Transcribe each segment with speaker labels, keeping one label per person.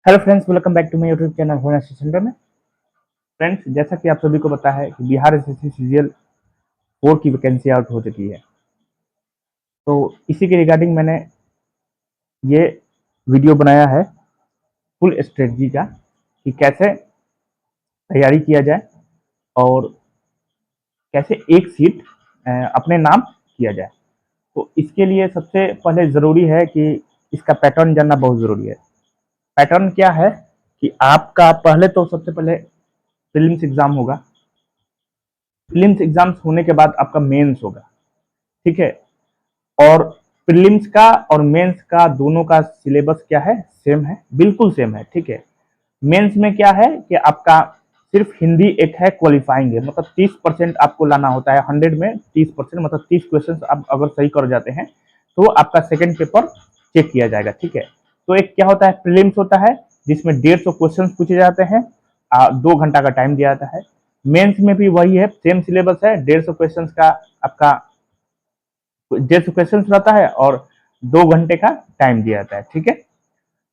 Speaker 1: Hello friends, welcome back to my YouTube channel होना centre में। Friends, जैसा कि आप सभी को पता है कि बिहार एसएससी सीजीएल 4 की वैकेंसी आउट हो चुकी है। तो इसी के रिगार्डिंग मैंने ये वीडियो बनाया है फुल स्ट्रेटजी का कि कैसे तैयारी किया जाए और कैसे एक सीट अपने नाम किया जाए। तो इसके लिए सबसे पहले ज़रूरी है कि इसका पैटर्न जानना बहुत ज़रूरी है। पैटर्न क्या है कि आपका पहले तो सबसे पहले प्रीलिम्स एग्ज़ाम होगा। प्रीलिम्स एग्ज़ाम्स होने के बाद आपका मेंस होगा, ठीक है। और प्रीलिम्स का और मेंस का दोनों का सिलेबस क्या है, सेम है, बिल्कुल सेम है, ठीक है। मेंस में क्या है कि आपका सिर्फ हिंदी एक है, क्वालिफाइंग है, मतलब 30% आपको लाना होता है। 100 में 30%, मतलब 30 क्वेश्चन आप अगर सही कर जाते हैं तो आपका सेकंड पेपर चेक किया जाएगा, ठीक है। तो एक क्या होता है, प्रीलिम्स होता है जिसमें 150 क्वेश्चन पूछे जाते हैं, 2 घंटा का टाइम दिया जाता है। मेंस में भी वही है, सेम सिलेबस है, 150 क्वेश्चन का आपका 150 क्वेश्चन रहता है और 2 घंटे का टाइम दिया जाता है, ठीक है।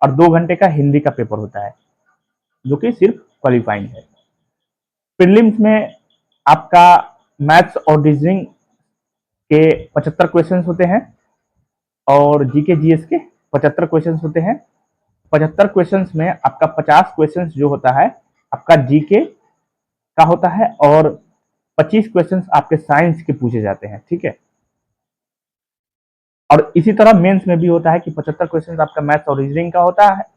Speaker 1: और 2 घंटे का हिंदी का पेपर होता है जो कि सिर्फ क्वालिफाइंग है। प्रीलिम्स में आपका मैथ्स और रीजनिंग के 75 क्वेश्चन होते हैं और जीके जीएस के 75 क्वेश्चन होते हैं। 75 क्वेश्चन में आपका 50 क्वेश्चन जो होता है आपका जीके का होता है और 25 क्वेश्चन आपके साइंस के पूछे जाते हैं, ठीक है। और इसी तरह मेंस में भी होता है कि 75 क्वेश्चन आपका मैथ्स और रीजनिंग का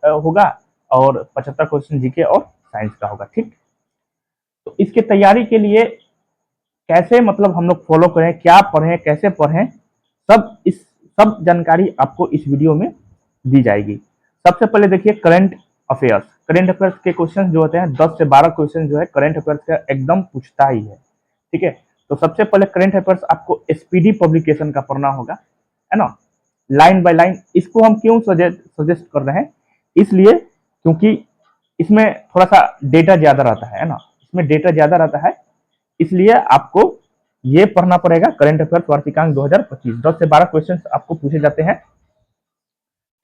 Speaker 1: होगा और 75 क्वेश्चन जीके और साइंस का होगा, ठीक। तो इसके तैयारी के लिए कैसे, मतलब हम लोग फॉलो करें, क्या पढ़ें, कैसे पढ़ें, सब जानकारी आपको इस वीडियो में दी जाएगी। सबसे पहले देखिए करंट अफेयर्स। करंट अफेयर्स के क्वेश्चन जो होते हैं 10 से 12 क्वेश्चन जो है करंट अफेयर्स का एकदम पूछता ही है, ठीक है। तो सबसे पहले करंट अफेयर्स आपको एसपीडी पब्लिकेशन का पढ़ना होगा, है ना, लाइन बाय लाइन। इसको हम क्यों सजेस्ट कर रहे हैं, इसलिए क्योंकि इसमें थोड़ा सा डेटा ज्यादा रहता है ना, इसमें डेटा ज्यादा रहता है, इसलिए आपको ये पढ़ना पड़ेगा। करंट अफेयर्स वार्षिकांक 2025 10 से 12 क्वेश्चन आपको पूछे जाते हैं,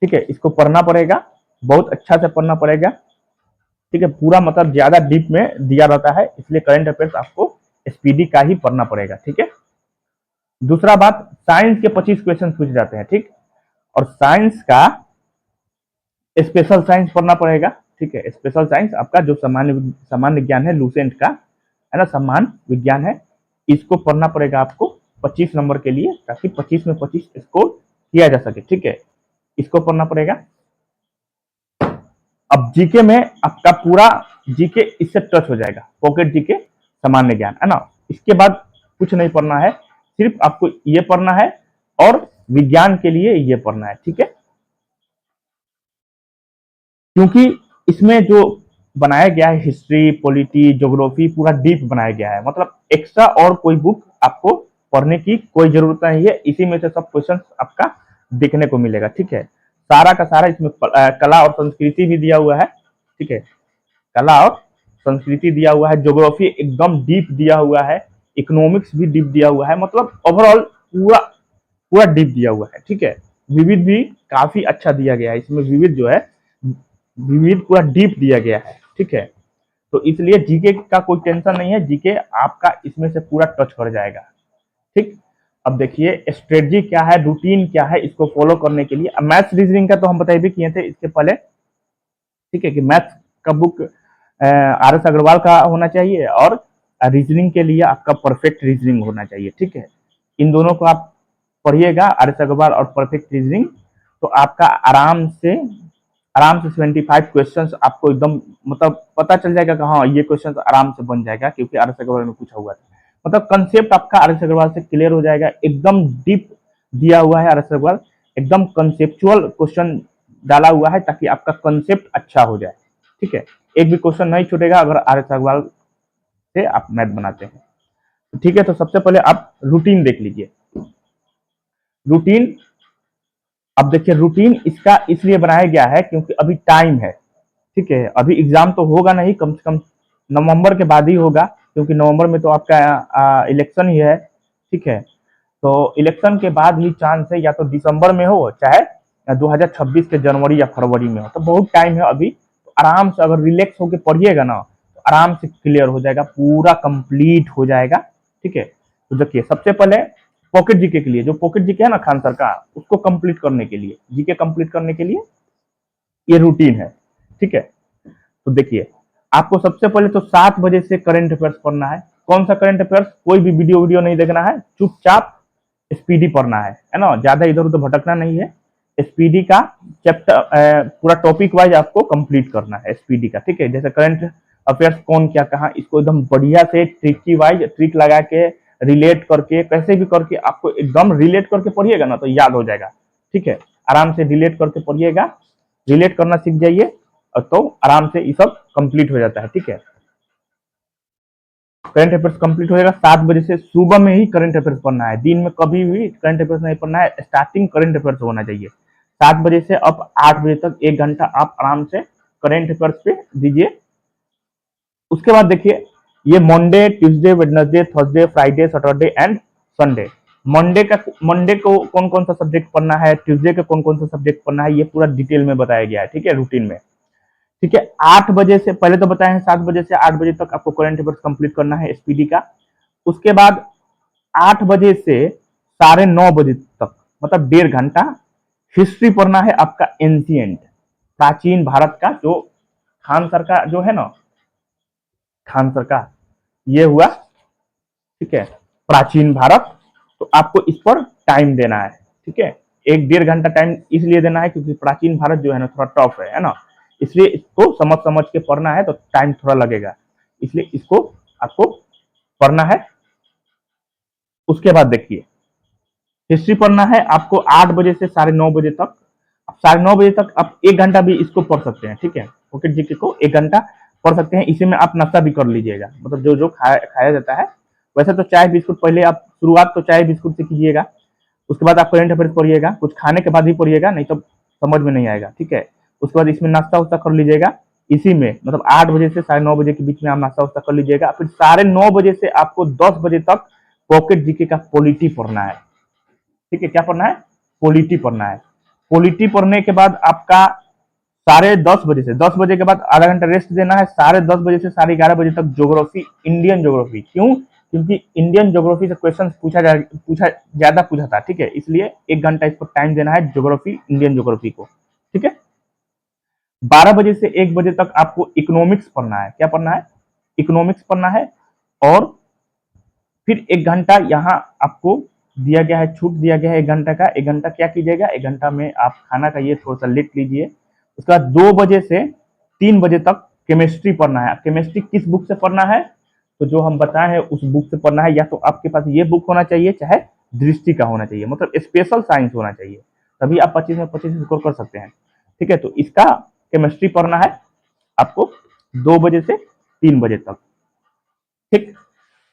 Speaker 1: ठीक है। इसको पढ़ना पड़ेगा, बहुत अच्छा से पढ़ना पड़ेगा, ठीक है। पूरा मतलब ज्यादा डीप में दिया रहता है, इसलिए करंट अफेयर्स आपको स्पीडी का ही पढ़ना पड़ेगा, ठीक है। दूसरा बात, साइंस के 25 क्वेश्चन पूछे जाते हैं, ठीक। और साइंस का स्पेशल साइंस पढ़ना पड़ेगा, ठीक है। स्पेशल साइंस आपका जो सामान्य सामान्य ज्ञान है, लूसेंट का, है ना, सामान्य विज्ञान है, इसको पढ़ना पड़ेगा आपको 25 नंबर के लिए, ताकि 25 में 25 स्कोर किया जा सके, ठीक है। इसको पढ़ना पड़ेगा। अब जीके में आपका पूरा जीके इससे टच हो जाएगा, पॉकेट जीके, सामान्य ज्ञान, है ना। इसके बाद कुछ नहीं पढ़ना है, सिर्फ आपको ये पढ़ना है और विज्ञान के लिए ये पढ़ना है, ठीक है। क्योंकि इसमें जो बनाया गया है, हिस्ट्री, पॉलिटी, ज्योग्राफी, पूरा डीप बनाया गया है, मतलब एक्स्ट्रा और कोई बुक आपको पढ़ने की कोई जरूरत नहीं है। इसी में से सब क्वेश्चन आपका देखने को मिलेगा, ठीक है। सारा का सारा इसमें कला और संस्कृति भी दिया हुआ है, ठीक है। कला और संस्कृति दिया हुआ है, ज्योग्राफी एकदम डीप दिया हुआ है, इकोनॉमिक्स भी डीप दिया हुआ है, मतलब ओवरऑल पूरा पूरा डीप दिया हुआ है, ठीक है। विविध भी काफी अच्छा दिया गया है, इसमें विविध जो है, विविध पूरा डीप दिया गया है, ठीक है। तो इसलिए जीके का कोई टेंशन नहीं है, जीके आपका इसमें से पूरा टच कर जाएगा, ठीक। अब देखिए स्ट्रेटजी क्या है, रूटीन क्या है, इसको फॉलो करने के लिए। मैथ्स रीजनिंग का तो हम बताए भी किए थे इसके पहले, ठीक है, कि मैथ्स का बुक आर एस अग्रवाल का होना चाहिए और रीजनिंग के लिए आपका परफेक्ट रीजनिंग होना चाहिए, ठीक है। इन दोनों को आप पढ़िएगा, आर एस अग्रवाल और परफेक्ट रीजनिंग, तो आपका आराम से 75 क्वेश्चंस आपको एकदम मतलब पता चल जाएगा कि हाँ ये क्वेश्चन आराम से बन जाएगा, क्योंकि आर एस अग्रवाल में पूछा हुआ था। मतलब कंसेप्ट आपका आर एस अग्रवाल से क्लियर हो जाएगा, एकदम डीप दिया हुआ है आर एस अग्रवाल, एकदम कंसेप्चुअल क्वेश्चन डाला हुआ है ताकि आपका कंसेप्ट अच्छा हो जाए, ठीक है। एक भी क्वेश्चन नहीं छूटेगा अगर आर एस अग्रवाल से आप मैथ बनाते हैं, ठीक है। तो सबसे पहले आप रूटीन देख लीजिए। रूटीन, अब देखिए रूटीन इसका इसलिए बनाया गया है क्योंकि अभी टाइम है, ठीक है। अभी एग्जाम तो होगा नहीं, कम से कम नवंबर के बाद ही होगा, क्योंकि नवंबर में तो आपका इलेक्शन ही है, ठीक है। तो इलेक्शन के बाद ही चांस है, या तो दिसंबर में हो चाहे 2026 के जनवरी या फरवरी में हो, तो बहुत टाइम है अभी। आराम से अगर रिलैक्स होकर पढ़िएगा ना तो आराम से क्लियर हो जाएगा, पूरा कंप्लीट हो जाएगा। ठीक है, तो देखिए सबसे पहले पॉकेट जीके के लिए, जो पॉकेट जीके है ना खान सर का, उसको कंप्लीट करने के लिए, जीके कंप्लीट करने के लिए ये रूटीन है। ठीक है, तो देखिए आपको सबसे पहले तो 7 बजे से करंट अफेयर्स पढ़ना है। कौन सा करंट अफेयर्स? कोई भी वीडियो नहीं देखना है, चुपचाप स्पीडी पढ़ना है ना, ज्यादा इधर उधर भटकना नहीं है। स्पीडी का चैप्टर पूरा टॉपिक वाइज आपको कंप्लीट करना है स्पीडी का। ठीक है, जैसे करंट अफेयर्स कौन क्या कहा, इसको एकदम बढ़िया से ट्रिकी वाइज ट्रिक लगा के रिलेट करके, कैसे भी करके आपको एकदम रिलेट करके पढ़िएगा ना तो याद हो जाएगा। ठीक है, आराम से रिलेट करके पढ़िएगा, रिलेट करना सीख जाइए तो आराम से ये सब कंप्लीट हो जाता है। ठीक है, करंट अफेयर्स कंप्लीट हो जाएगा। 7 बजे से सुबह में ही करंट अफेयर्स पढ़ना है, दिन में कभी भी करंट अफेयर्स नहीं पढ़ना है, स्टार्टिंग करंट अफेयर्स होना चाहिए। 7 बजे से अब 8 बजे तक 1 घंटा आप आराम से करंट अफेयर्स पे दीजिए। उसके बाद देखिए ये Monday, Tuesday, Wednesday, Thursday, Friday, Saturday and Sunday. Monday को कौन कौन सा सब्जेक्ट पढ़ना है, ट्यूसडे का कौन कौन सा सब्जेक्ट पढ़ना है, ये पूरा डिटेल में बताया गया है। ठीक है, रूटीन में। ठीक है, 8 बजे से पहले तो बताए हैं 7 बजे से 8 बजे तक आपको करंट अफेयर्स कंप्लीट करना है स्पीडी का। उसके बाद 8 बजे से 9:30 तक, मतलब 1.5 घंटा हिस्ट्री पढ़ना है आपका, एंशिएंट, प्राचीन भारत का, जो खान सर का जो है ना, खान सर का ये हुआ। ठीक है, प्राचीन भारत, तो आपको इस पर टाइम देना है। ठीक है, 1-1.5 घंटा टाइम इसलिए देना है क्योंकि प्राचीन भारत जो है ना थोड़ा टफ है ना, इसलिए इसको समझ समझ के पढ़ना है तो टाइम थोड़ा लगेगा, इसलिए इसको आपको पढ़ना है। उसके बाद देखिए हिस्ट्री पढ़ना है आपको 8 बजे से 9:30 बजे तक। 9:30 बजे तक आप 1 घंटा भी इसको पढ़ सकते हैं। ठीक है, पॉकेट जीके को 1 घंटा पढ़ सकते हैं, इसी में आप नाश्ता भी कर लीजिएगा, मतलब जो जो खाया जाता है। वैसे तो चाय बिस्कुट पहले आप शुरुआत तो चाय बिस्कुट से कीजिएगा, उसके बाद आप करंट अफेयर्स पढ़िएगा, कुछ खाने के बाद ही पढ़िएगा, नहीं तो समझ में नहीं आएगा। ठीक है, उसके बाद इसमें नाश्ता वास्ता कर लीजिएगा, इसी में मतलब 8 बजे से 9:30 बजे के बीच में आप नाश्ता वास्ता कर लीजिएगा। फिर 9:30 बजे से आपको 10 बजे तक पॉकेट जीके का पॉलिटी पढ़ना है। ठीक है, क्या पढ़ना है? पॉलिटी पढ़ना है। पॉलिटी पढ़ने के बाद आपका 10:30 बजे से 10 बजे के बाद आधा घंटा रेस्ट देना है। 10:30 बजे से 11:30 बजे तक ज्योग्राफी, इंडियन ज्योग्राफी। क्यों? क्योंकि इंडियन ज्योग्राफी से क्वेश्चन ज्यादा पूछा था। ठीक है, इसलिए 1 घंटा इसको टाइम देना है ज्योग्राफी, इंडियन ज्योग्राफी को। ठीक है, 12 बजे से 1 बजे तक आपको इकोनॉमिक्स पढ़ना है। क्या पढ़ना है? इकोनॉमिक्स पढ़ना है। और फिर 1 घंटा यहाँ आपको दिया गया है, छूट दिया गया है 1 घंटा का। 1 घंटा क्या कीजिएगा, 1 घंटा में आप खाना खाइए, थोड़ा सा लेट लीजिए। उसके बाद 2 बजे से 3 बजे तक केमिस्ट्री पढ़ना है। केमिस्ट्री किस बुक से पढ़ना है? तो जो हम बताए हैं उस बुक से पढ़ना है, या तो आपके पास ये बुक होना चाहिए, चाहे दृष्टि का होना चाहिए, मतलब स्पेशल साइंस होना चाहिए, तभी आप 25 में 25 स्कोर कर सकते हैं। ठीक है, तो इसका केमिस्ट्री पढ़ना है आपको 2 बजे से 3 बजे तक। ठीक,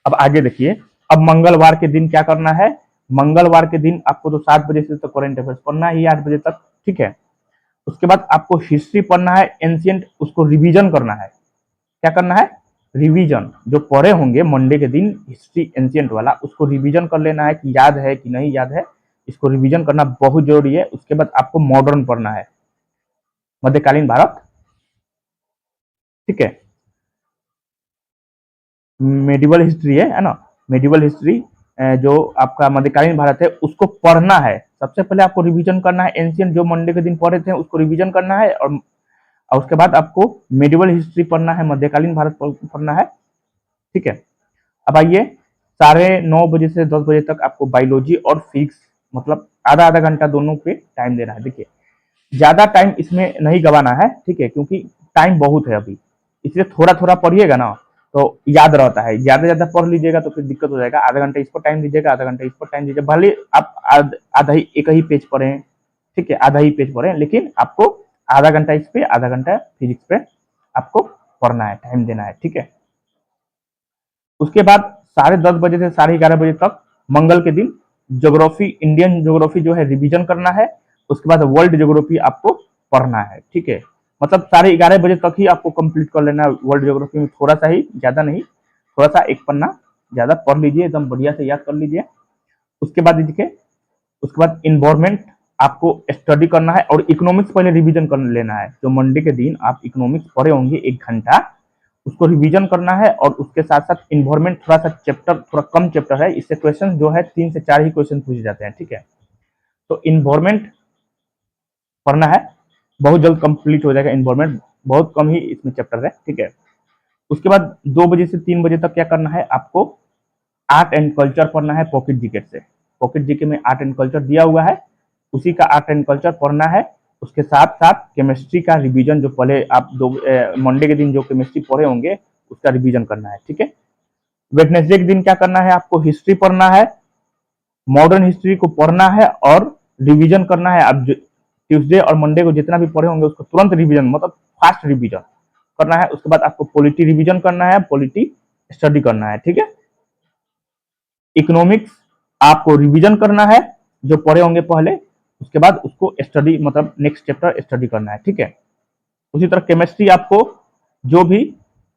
Speaker 1: अब आगे देखिए, अब मंगलवार के दिन क्या करना है? मंगलवार के दिन आपको तो 7 बजे से तो करंट अफेयर्स पढ़ना है 8 बजे तक। ठीक है, उसके बाद आपको हिस्ट्री पढ़ना है, एंशिएंट, उसको रिवीजन करना है। क्या करना है? रिवीजन। जो पढ़े होंगे मंडे के दिन हिस्ट्री एंशिएंट वाला, उसको रिवीजन कर लेना है कि याद है कि नहीं याद है, इसको रिवीजन करना बहुत जरूरी है। उसके बाद आपको मॉडर्न पढ़ना है, मध्यकालीन भारत। ठीक है, मेडिवल हिस्ट्री है ना, मेडिवल हिस्ट्री जो आपका मध्यकालीन भारत है उसको पढ़ना है। सबसे पहले आपको रिवीजन करना है, एंशिएंट जो मंडे के दिन पढ़े थे उसको रिवीजन करना है, और उसके बाद आपको मेडिवल हिस्ट्री पढ़ना है, मध्यकालीन भारत पढ़ना है। ठीक है, अब आइए 9:30 बजे से 10 बजे तक आपको बायोलॉजी और फिजिक्स, मतलब आधा आधा घंटा दोनों पे टाइम देना है। देखिए ज्यादा टाइम इसमें नहीं गवाना है। ठीक है, क्योंकि टाइम बहुत है अभी, इसलिए थोड़ा थोड़ा पढ़िएगा ना तो याद रहता है। ज्यादा ज्यादा पढ़ लीजिएगा तो फिर दिक्कत हो जाएगा। आधा घंटा इस पर टाइम दीजिएगा, आधा घंटा इस पर टाइम दीजिएगा, भले आप आधा ही एक ही पेज पढ़ें। ठीक है, आधा ही पेज पढ़ें, लेकिन आपको आधा घंटा इस पे, आधा घंटा फिजिक्स पे आपको पढ़ना है, टाइम देना है। ठीक है, उसके बाद 10:30 बजे से 11:30 बजे तक मंगल के दिन ज्योग्राफी, इंडियन ज्योग्राफी जो है रिवीजन करना है। उसके बाद वर्ल्ड ज्योग्राफी आपको पढ़ना है। ठीक है, मतलब 11:30 बजे तक ही आपको कंप्लीट कर लेना है वर्ल्ड ज्योग्राफी में, थोड़ा सा ही, ज्यादा नहीं, थोड़ा सा एक पन्ना ज्यादा पढ़ लीजिए, एकदम बढ़िया से याद कर लीजिए। उसके बाद देखिए, उसके बाद इन्वायरमेंट आपको स्टडी करना है और इकोनॉमिक्स पहले रिवीजन कर लेना है। जो मंडे के दिन आप इकोनॉमिक्स पढ़े होंगे 1 घंटा, उसको रिवीजन करना है और उसके साथ साथ इन्वायरमेंट थोड़ा सा चैप्टर थोड़ा कम चैप्टर है, इससे क्वेश्चन जो है 3 से 4 ही क्वेश्चन पूछे जाते हैं, ठीक है। तो इन्वायरमेंट पढ़ना है, बहुत जल्द कंप्लीट हो जाएगा इन्वायरमेंट, बहुत कम ही इसमें चैप्टर है, ठीक है। उसके बाद 2 बजे से 3 बजे तक क्या करना है आपको, आर्ट एंड कल्चर पढ़ना है पॉकेट जीके से। पॉकेट जीके में आर्ट एंड कल्चर दिया हुआ है, उसी का आर्ट एंड कल्चर पढ़ना है। उसके साथ साथ केमिस्ट्री का रिवीजन, जो पहले आप मंडे के दिन जो केमिस्ट्री पढ़े होंगे उसका रिवीजन करना है, ठीक है। वेडनेसडे के दिन क्या करना है आपको, हिस्ट्री पढ़ना है, मॉडर्न हिस्ट्री को पढ़ना है और रिवीजन करना है। अब ट्यूसडे और मंडे को जितना भी पढ़े होंगे उसको तुरंत रिवीजन, मतलब फास्ट रिवीजन करना है। उसके बाद आपको पॉलिटी रिवीजन करना है, पॉलिटी स्टडी करना है, ठीक है। इकोनॉमिक्स आपको रिवीजन करना है जो पढ़े होंगे पहले, उसके बाद उसको स्टडी मतलब नेक्स्ट चैप्टर स्टडी करना है, ठीक है। उसी तरह केमिस्ट्री आपको जो भी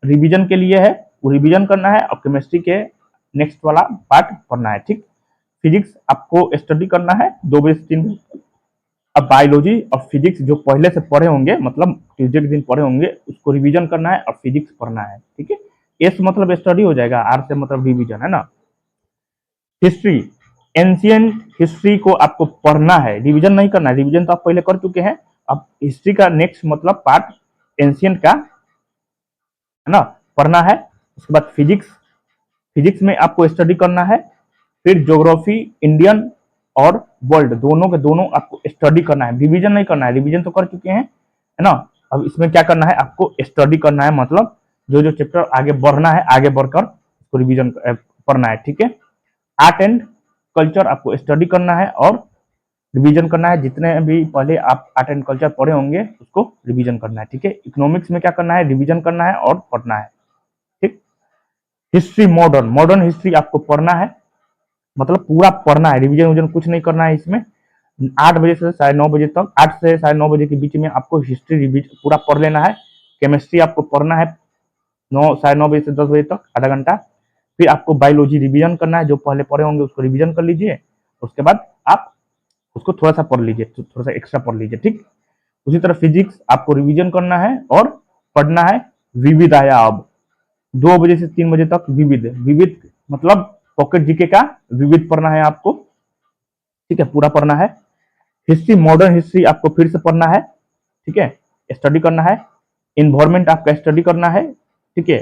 Speaker 1: रिवीजन के लिए है वो रिवीजन करना है और केमिस्ट्री के नेक्स्ट वाला पार्ट पढ़ना है, ठीक। फिजिक्स आपको स्टडी करना है 2 बजे से 3 बजे। अब बायोलॉजी और फिजिक्स जो पहले से पढ़े होंगे, मतलब ट्यूजडे के दिन पढ़े होंगे, उसको रिवीजन करना है और फिजिक्स पढ़ना है, ठीक है। एस मतलब स्टडी हो जाएगा, आर से मतलब रिवीजन है ना। हिस्ट्री, एंशियंट हिस्ट्री को आपको पढ़ना है, रिवीजन नहीं करना है, रिवीजन तो आप पहले कर चुके हैं। अब हिस्ट्री का नेक्स्ट मतलब पार्ट एंशियंट का है ना, पढ़ना है। उसके बाद फिजिक्स, फिजिक्स में आपको स्टडी करना है। फिर ज्योग्राफी, इंडियन और वर्ल्ड दोनों के दोनों आपको स्टडी करना है, रिवीजन नहीं करना है, रिवीजन तो कर चुके हैं है ना। अब इसमें क्या करना है आपको, स्टडी करना है, मतलब जो जो चैप्टर आगे बढ़ना है आगे बढ़कर उसको रिवीजन पढ़ना है, ठीक है। आर्ट एंड कल्चर आपको स्टडी करना है और रिवीजन करना है, जितने भी पहले आप आर्ट एंड कल्चर पढ़े होंगे उसको रिवीजन करना है, ठीक है। इकोनॉमिक्स में क्या करना है, रिवीजन करना है और पढ़ना है, ठीक। हिस्ट्री, मॉडर्न, मॉडर्न हिस्ट्री आपको पढ़ना है, मतलब पूरा पढ़ना है, रिवीजन विजन कुछ नहीं करना है इसमें। 8 बजे से 9:30 तक, 8 से 9:30 के बीच में आपको हिस्ट्री रिवीजन पूरा पढ़ लेना है। केमिस्ट्री आपको पढ़ना है 9 बजे से 10 बजे तक, आधा घंटा। फिर आपको बायोलॉजी रिवीजन करना है, जो पहले पढ़े होंगे उसको रिवीजन कर लीजिए। उसके बाद आप उसको थोड़ा सा पढ़ लीजिए, थोड़ा सा एक्स्ट्रा पढ़ लीजिए, ठीक। उसी तरह फिजिक्स आपको रिवीजन करना है और पढ़ना है। विविध आया अब 2 बजे से 3 बजे तक, विविध, विविध मतलब पॉकेट जीके का विविध पढ़ना है आपको, ठीक है, पूरा पढ़ना है। हिस्ट्री, मॉडर्न हिस्ट्री आपको फिर से पढ़ना है, ठीक है, स्टडी करना है। इन्वायरमेंट आपका स्टडी करना है, ठीक है।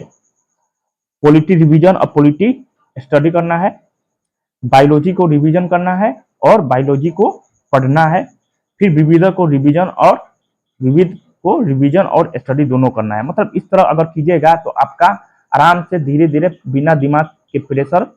Speaker 1: पॉलिटी रिवीजन और पॉलिटी स्टडी करना है। बायोलॉजी को रिवीजन करना है और बायोलॉजी को पढ़ना है। फिर विविध को रिवीजन और विविध को रिवीजन और स्टडी दोनों करना है। मतलब इस तरह अगर कीजिएगा तो आपका आराम से धीरे धीरे बिना दिमाग के प्रेशर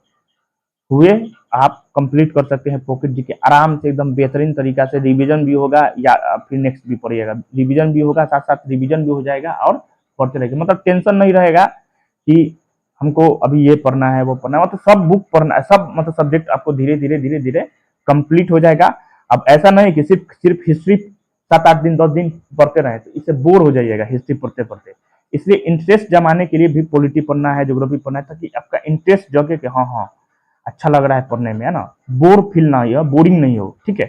Speaker 1: हुए आप कंप्लीट कर सकते हैं पॉकेट जीके आराम से, एकदम बेहतरीन तरीका से। रिवीजन भी होगा या फिर नेक्स्ट भी पढ़िएगा, रिवीजन भी होगा, साथ साथ रिवीजन भी हो जाएगा और पढ़ते रहेगा। मतलब टेंशन नहीं रहेगा कि हमको अभी ये पढ़ना है वो पढ़ना है, मतलब सब बुक पढ़ना है, सब मतलब सब्जेक्ट आपको धीरे धीरे कंप्लीट हो जाएगा। अब ऐसा नहीं कि सिर्फ सिर्फ हिस्ट्री 7-8 दिन 10 दिन पढ़ते रहे, तो इससे बोर हो जाइएगा हिस्ट्री पढ़ते पढ़ते। इसलिए इंटरेस्ट जमाने के लिए भी पॉलिटी पढ़ना है, ज्योग्राफी पढ़ना है, ताकि आपका इंटरेस्ट जगे कि हाँ हाँ अच्छा लग रहा है पढ़ने में, है ना, बोर फील ना हो, बोरिंग नहीं हो, ठीक है।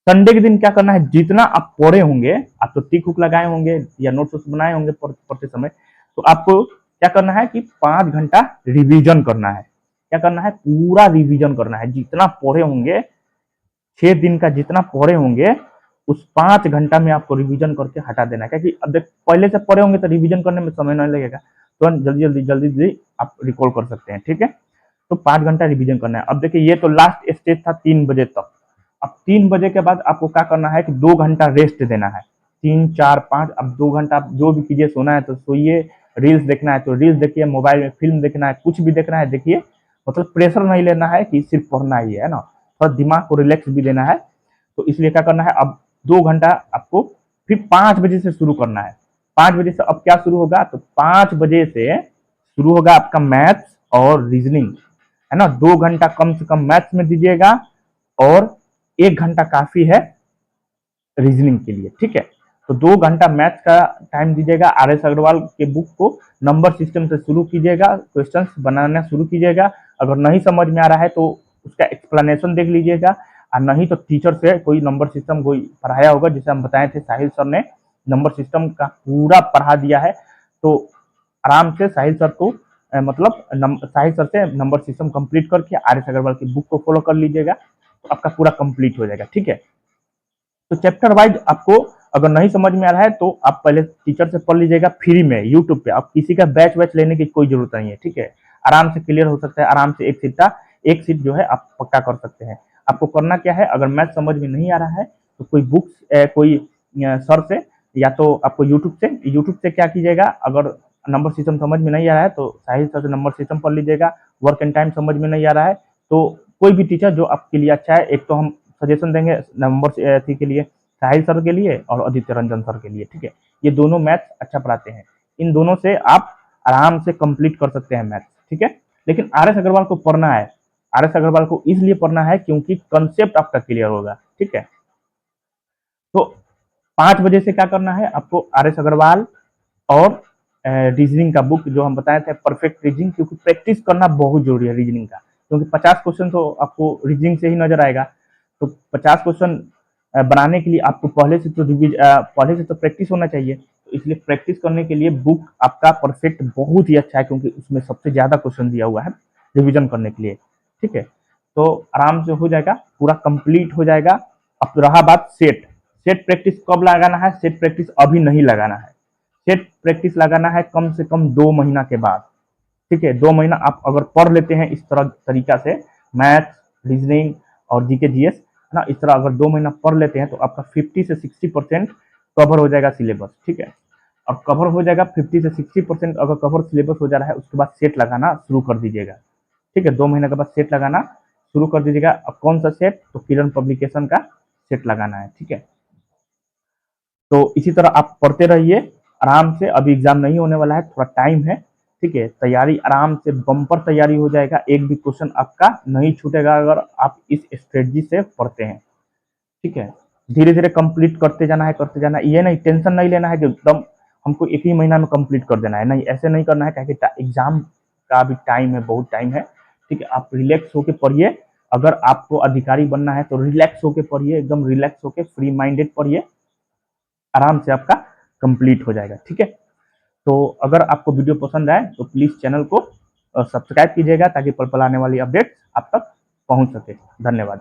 Speaker 1: संडे के दिन क्या करना है, जितना आप पढ़े होंगे, आप तो टिक हुक लगाए होंगे या नोट्स बनाए होंगे पढ़ते समय, तो आपको क्या करना है कि 5 घंटा रिवीजन करना है। क्या करना है, पूरा रिवीजन करना है, जितना पढ़े होंगे 6 दिन का जितना पढ़े होंगे उस 5 घंटा में आपको रिवीजन करके हटा देना है। क्योंकि अब देख पहले से पढ़े होंगे तो रिवीजन करने में समय नहीं लगेगा, तो जल्दी जल्दी आप रिकॉल कर सकते हैं, ठीक है। तो 5 घंटा रिवीजन करना है। अब देखिए ये तो लास्ट स्टेज था 3 बजे तक। अब 3 बजे के बाद आपको क्या करना है कि 2 घंटा रेस्ट देना है, 3, 4, 5। अब 2 घंटा आप जो भी कीजिए, सोना है तो सोइए, रील्स देखना है तो रील्स देखिए, मोबाइल में फिल्म देखना है, कुछ भी देखना है देखिए। मतलब प्रेशर नहीं लेना है कि सिर्फ पढ़ना ही है ना, थोड़ा दिमाग को रिलैक्स भी देना है। तो इसलिए क्या करना है, अब 2 घंटा आपको फिर 5 बजे से शुरू करना है। 5 बजे से अब क्या शुरू होगा, तो 5 बजे से शुरू होगा आपका मैथ्स और रीजनिंग, है ना। 2 घंटा कम से कम मैथ्स में दीजिएगा और 1 घंटा काफी है रीजनिंग के लिए, ठीक है। तो 2 घंटा मैथ्स का टाइम दीजिएगा। RS अग्रवाल के बुक को नंबर सिस्टम से शुरू कीजिएगा, क्वेश्चंस बनाना शुरू कीजिएगा। अगर नहीं समझ में आ रहा है तो उसका एक्सप्लेनेशन देख लीजिएगा। और नहीं तो टीचर से कोई नंबर सिस्टम कोई पढ़ाया होगा, जैसे हम बताए थे साहिल सर ने नंबर सिस्टम का पूरा पढ़ा दिया है। तो आराम से साहिल सर को मतलब साहिल सर से नंबर सिस्टम कंप्लीट करके आर एस अग्रवाल की बुक को फॉलो कर लीजिएगा, तो आपका पूरा कंप्लीट हो जाएगा। ठीक है, तो चैप्टर वाइज आपको अगर नहीं समझ में आ रहा है तो आप पहले टीचर से पढ़ लीजिएगा फ्री में यूट्यूब पे। आप किसी का बैच वैच लेने की कोई जरूरत नहीं है। ठीक है, आराम से क्लियर हो सकता है, आराम से एक सीट जो है आप पक्का कर सकते हैं। आपको करना क्या है, अगर मैथ समझ में नहीं आ रहा है तो कोई बुक्स कोई सर से या तो आपको यूट्यूब से क्या कीजिएगा, अगर नंबर सिस्टम समझ में नहीं आ रहा है तो साहिल सर से नंबर सिस्टम पढ़ लीजिएगा। वर्क एंड टाइम समझ में नहीं आ रहा है तो कोई भी टीचर जो आपके लिए अच्छा है, एक तो हम सजेशन देंगे नंबर के लिए साहिल सर के लिए और आदित्य रंजन सर के लिए। ठीक है, ये दोनों मैथ्स अच्छा पढ़ाते हैं, इन दोनों से आप आराम से कंप्लीट कर सकते हैं मैथ्स। ठीक है, लेकिन आर एस अग्रवाल को पढ़ना है, आर एस अग्रवाल को इसलिए पढ़ना है क्योंकि कंसेप्ट आपका क्लियर होगा। ठीक है, तो 5 बजे से क्या करना है आपको, आर एस अग्रवाल और रीजनिंग का बुक जो हम बताए थे परफेक्ट रीजनिंग, क्योंकि प्रैक्टिस करना बहुत जरूरी है रीजनिंग का, क्योंकि 50 क्वेश्चन तो आपको रीजनिंग से ही नजर आएगा। तो 50 क्वेश्चन बनाने के लिए आपको पहले से तो प्रैक्टिस होना चाहिए। तो इसलिए प्रैक्टिस करने के लिए बुक आपका परफेक्ट बहुत ही अच्छा है, क्योंकि उसमें सबसे ज्यादा क्वेश्चन दिया हुआ है रिविजन करने के लिए। ठीक है, तो आराम से हो जाएगा, पूरा कंप्लीट हो जाएगा। अब रहा बात सेट, सेट प्रैक्टिस कब लगाना है, सेट प्रैक्टिस अभी नहीं लगाना है, सेट प्रैक्टिस लगाना है कम से कम 2 महीना के बाद। ठीक है, 2 महीना आप अगर पढ़ लेते हैं इस तरह तरीका से मैथ रीजनिंग और जीके जीएस है ना, इस तरह अगर 2 महीना पढ़ लेते हैं तो आपका 50 से 60% कवर हो जाएगा सिलेबस। ठीक है, और कवर हो जाएगा 50 से 60% अगर कवर सिलेबस हो जा रहा है, उसके बाद सेट लगाना शुरू कर दीजिएगा। ठीक है, 2 महीने के बाद सेट लगाना शुरू कर दीजिएगा। अब कौन सा सेट, तो किरण पब्लिकेशन का सेट लगाना है। ठीक है, तो इसी तरह आप पढ़ते रहिए आराम से, अभी एग्जाम नहीं होने वाला है, थोड़ा टाइम है। ठीक है, तैयारी आराम से बम्पर तैयारी हो जाएगा, एक भी क्वेश्चन आपका नहीं छूटेगा अगर आप इस स्ट्रेटजी से पढ़ते हैं। ठीक है, धीरे धीरे कंप्लीट करते जाना है, ये नहीं टेंशन नहीं लेना है कि एकदम हमको एक ही महीना में कंप्लीट कर देना है, नहीं ऐसे नहीं करना है, क्योंकि एग्जाम का भी टाइम है, बहुत टाइम है। ठीक है, आप रिलैक्स होके पढ़िए, अगर आपको अधिकारी बनना है तो रिलैक्स होके पढ़िए, एकदम रिलैक्स होके फ्री माइंडेड पढ़िए, आराम से आपका कंप्लीट हो जाएगा। ठीक है, तो अगर आपको वीडियो पसंद आए तो प्लीज चैनल को सब्सक्राइब कीजिएगा, ताकि पल पल आने वाली अपडेट आप तक पहुंच सके। धन्यवाद।